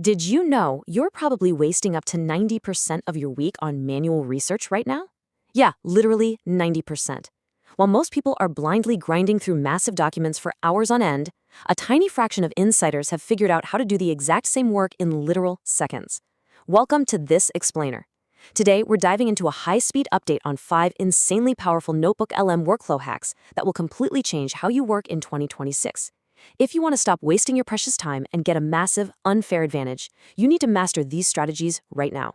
Did you know you're probably wasting up to 90% of your week on manual research right now? Yeah, literally 90%. While most people are blindly grinding through massive documents for hours on end, a tiny fraction of insiders have figured out how to do the exact same work in literal seconds. Welcome to This Explainer. Today, we're diving into a high-speed update on 5 insanely powerful NotebookLM workflow hacks that will completely change how you work in 2026. If you want to stop wasting your precious time and get a massive, unfair advantage, you need to master these strategies right now.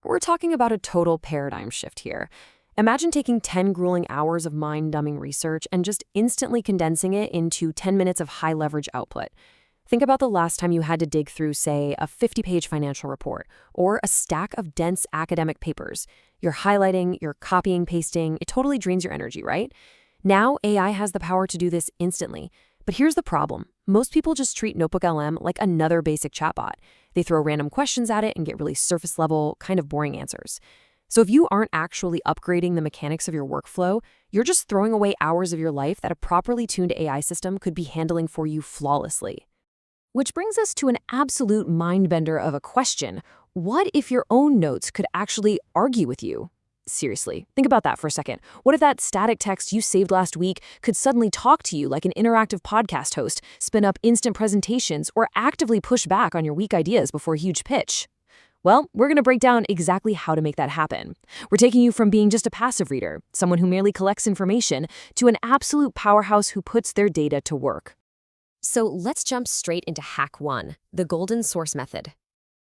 We're talking about a total paradigm shift here. Imagine taking 10 grueling hours of mind-numbing research and just instantly condensing it into 10 minutes of high-leverage output. Think about the last time you had to dig through, say, a 50-page financial report or a stack of dense academic papers. You're highlighting, you're copying, pasting. It totally drains your energy, right? Now, AI has the power to do this instantly. But here's the problem. Most people just treat NotebookLM like another basic chatbot. They throw random questions at it and get really surface-level, kind of boring answers. So if you aren't actually upgrading the mechanics of your workflow, you're just throwing away hours of your life that a properly tuned AI system could be handling for you flawlessly. Which brings us to an absolute mind-bender of a question. What if your own notes could actually argue with you? Seriously, think about that for a second. What if that static text you saved last week could suddenly talk to you like an interactive podcast host, spin up instant presentations, or actively push back on your weak ideas before a huge pitch? Well, we're going to break down exactly how to make that happen. We're taking you from being just a passive reader, someone who merely collects information, to an absolute powerhouse who puts their data to work. So let's jump straight into hack 1, the golden source method.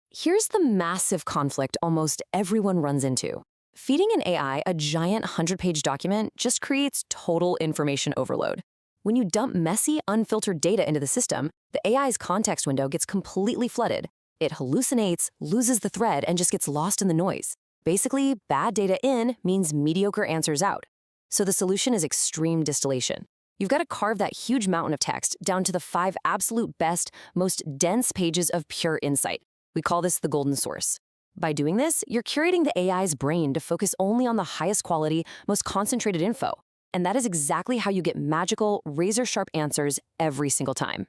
Here's the massive conflict almost everyone runs into. Feeding an AI a giant 100-page document just creates total information overload. When you dump messy, unfiltered data into the system, the AI's context window gets completely flooded. It hallucinates, loses the thread, and just gets lost in the noise. Basically, bad data in means mediocre answers out. So the solution is extreme distillation. You've got to carve that huge mountain of text down to the 5 absolute best, most dense pages of pure insight. We call this the golden source. By doing this, you're curating the AI's brain to focus only on the highest quality, most concentrated info. And that is exactly how you get magical, razor-sharp answers every single time.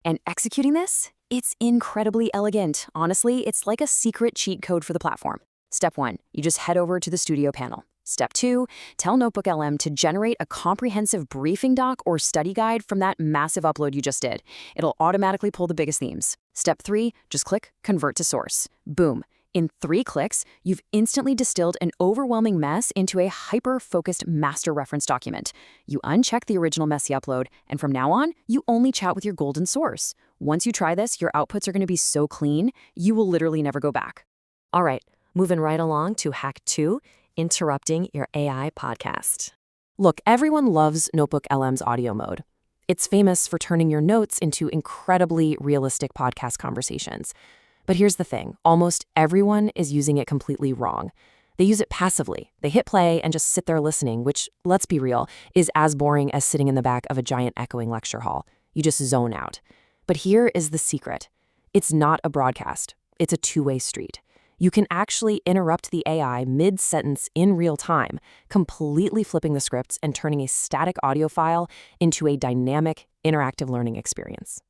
And executing this? It's incredibly elegant. Honestly, it's like a secret cheat code for the platform. Step 1, you just head over to the studio panel. Step 2, tell NotebookLM to generate a comprehensive briefing doc or study guide from that massive upload you just did. It'll automatically pull the biggest themes. Step 3, just click Convert to Source. Boom. In 3 clicks, you've instantly distilled an overwhelming mess into a hyper-focused master reference document. You uncheck the original messy upload, and from now on, you only chat with your golden source. Once you try this, your outputs are going to be so clean, you will literally never go back. All right, moving right along to hack 2, interrupting your AI podcast. Look, everyone loves NotebookLM's audio mode. It's famous for turning your notes into incredibly realistic podcast conversations. But here's the thing, almost everyone is using it completely wrong. They use it passively. They hit play and just sit there listening, which, let's be real, is as boring as sitting in the back of a giant echoing lecture hall. You just zone out. But here is the secret. It's not a broadcast. It's a two-way street. You can actually interrupt the AI mid-sentence in real time, completely flipping the scripts and turning a static audio file into a dynamic, interactive learning experience.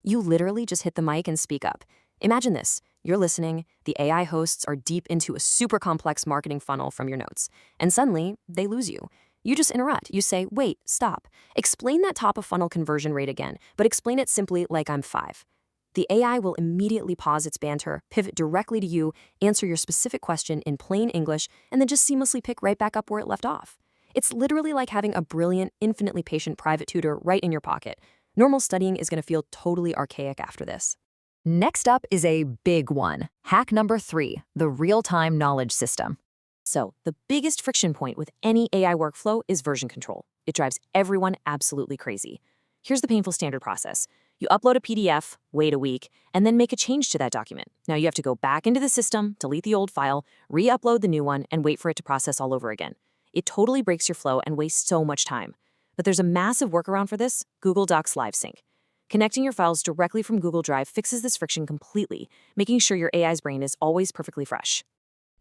You literally just hit the mic and speak up. Imagine this. You're listening, the AI hosts are deep into a super complex marketing funnel from your notes, and suddenly, they lose you. You just interrupt. You say, wait, stop. Explain that top of funnel conversion rate again, but explain it simply like I'm 5. The AI will immediately pause its banter, pivot directly to you, answer your specific question in plain English, and then just seamlessly pick right back up where it left off. It's literally like having a brilliant, infinitely patient private tutor right in your pocket. Normal studying is going to feel totally archaic after this. Next up is a big one. Hack number 3, the real-time knowledge system. So, the biggest friction point with any AI workflow is version control. It drives everyone absolutely crazy. Here's the painful standard process. You upload a PDF, wait a week, and then make a change to that document. Now you have to go back into the system, delete the old file, re-upload the new one, and wait for it to process all over again. It totally breaks your flow and wastes so much time. But there's a massive workaround for this, Google Docs Live Sync. Connecting your files directly from Google Drive fixes this friction completely, making sure your AI's brain is always perfectly fresh.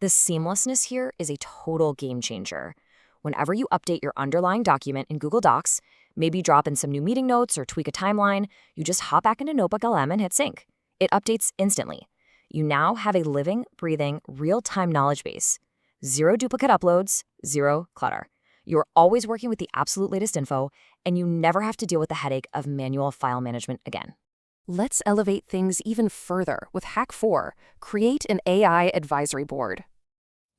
The seamlessness here is a total game changer. Whenever you update your underlying document in Google Docs, maybe drop in some new meeting notes or tweak a timeline, you just hop back into NotebookLM and hit sync. It updates instantly. You now have a living, breathing, real-time knowledge base. Zero duplicate uploads, zero clutter. You're always working with the absolute latest info, and you never have to deal with the headache of manual file management again. Let's elevate things even further with Hack 4, create an AI advisory board.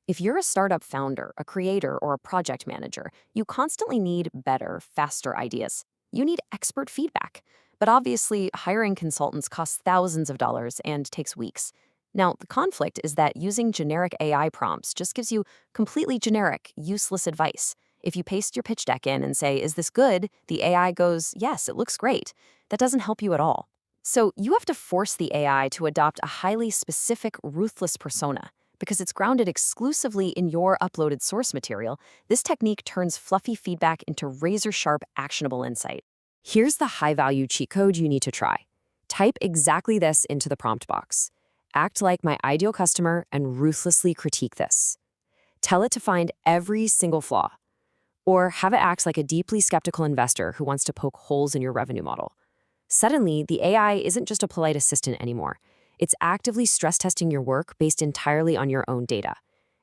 If you're a startup founder, a creator, or a project manager, you constantly need better, faster ideas. You need expert feedback. But obviously, hiring consultants costs thousands of dollars and takes weeks. Now, the conflict is that using generic AI prompts just gives you completely generic, useless advice. If you paste your pitch deck in and say, "Is this good?" the AI goes, "Yes, it looks great." That doesn't help you at all. So you have to force the AI to adopt a highly specific, ruthless persona. Because it's grounded exclusively in your uploaded source material, this technique turns fluffy feedback into razor-sharp, actionable insight. Here's the high-value cheat code you need to try. Type exactly this into the prompt box. Act like my ideal customer and ruthlessly critique this. Tell it to find every single flaw. Or have it act like a deeply skeptical investor who wants to poke holes in your revenue model. Suddenly, the AI isn't just a polite assistant anymore. It's actively stress testing your work based entirely on your own data.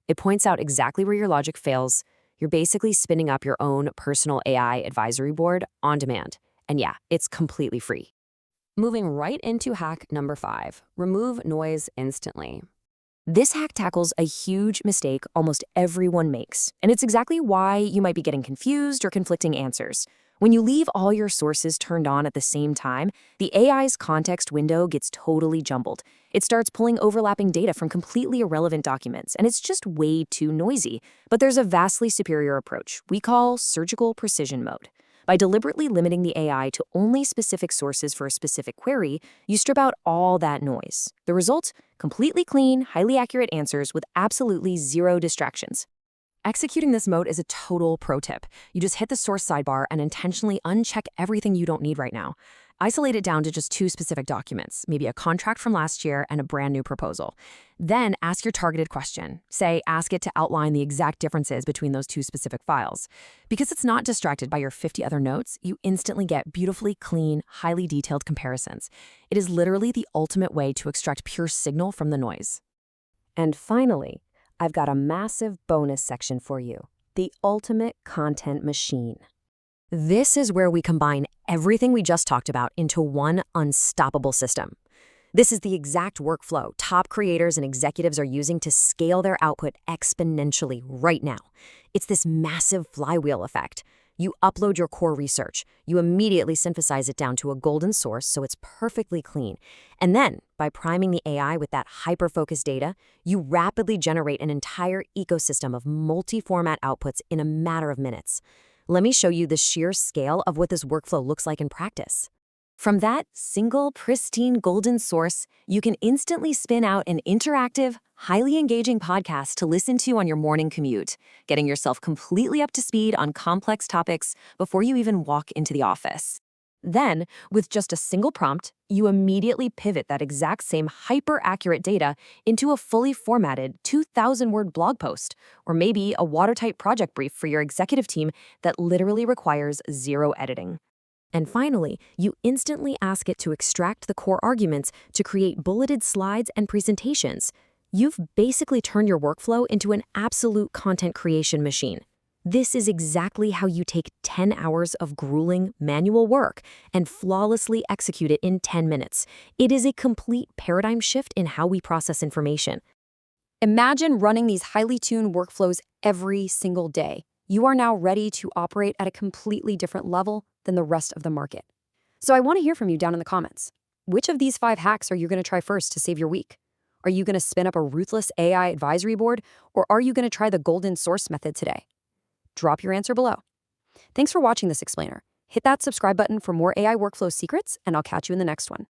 It points out exactly where your logic fails. You're basically spinning up your own personal AI advisory board on demand. And yeah, it's completely free. Moving right into hack number 5, remove noise instantly. This hack tackles a huge mistake almost everyone makes, and it's exactly why you might be getting confused or conflicting answers. When you leave all your sources turned on at the same time, the AI's context window gets totally jumbled. It starts pulling overlapping data from completely irrelevant documents, and it's just way too noisy. But there's a vastly superior approach we call surgical precision mode. By deliberately limiting the AI to only specific sources for a specific query, you strip out all that noise. The result? Completely clean, highly accurate answers with absolutely zero distractions. Executing this mode is a total pro tip. You just hit the source sidebar and intentionally uncheck everything you don't need right now. Isolate it down to just 2 specific documents, maybe a contract from last year and a brand new proposal. Then ask your targeted question. Say, ask it to outline the exact differences between those 2 specific files. Because it's not distracted by your 50 other notes, you instantly get beautifully clean, highly detailed comparisons. It is literally the ultimate way to extract pure signal from the noise. And finally, I've got a massive bonus section for you, the ultimate content machine. This is where we combine everything we just talked about into one unstoppable system. This is the exact workflow top creators and executives are using to scale their output exponentially right now. It's this massive flywheel effect. You upload your core research. You immediately synthesize it down to a golden source so it's perfectly clean. And then, by priming the AI with that hyper-focused data, you rapidly generate an entire ecosystem of multi-format outputs in a matter of minutes. Let me show you the sheer scale of what this workflow looks like in practice. From that single, pristine golden source, you can instantly spin out an interactive, highly engaging podcast to listen to on your morning commute, getting yourself completely up to speed on complex topics before you even walk into the office. Then, with just a single prompt, you immediately pivot that exact same hyper-accurate data into a fully formatted 2,000-word blog post, or maybe a watertight project brief for your executive team that literally requires zero editing. And finally, you instantly ask it to extract the core arguments to create bulleted slides and presentations. You've basically turned your workflow into an absolute content creation machine. This is exactly how you take 10 hours of grueling manual work and flawlessly execute it in 10 minutes. It is a complete paradigm shift in how we process information. Imagine running these highly tuned workflows every single day. You are now ready to operate at a completely different level than the rest of the market. So I want to hear from you down in the comments. Which of these 5 hacks are you going to try first to save your week? Are you going to spin up a ruthless AI advisory board, or are you going to try the golden source method today? Drop your answer below. Thanks for watching this explainer. Hit that subscribe button for more AI workflow secrets, and I'll catch you in the next one.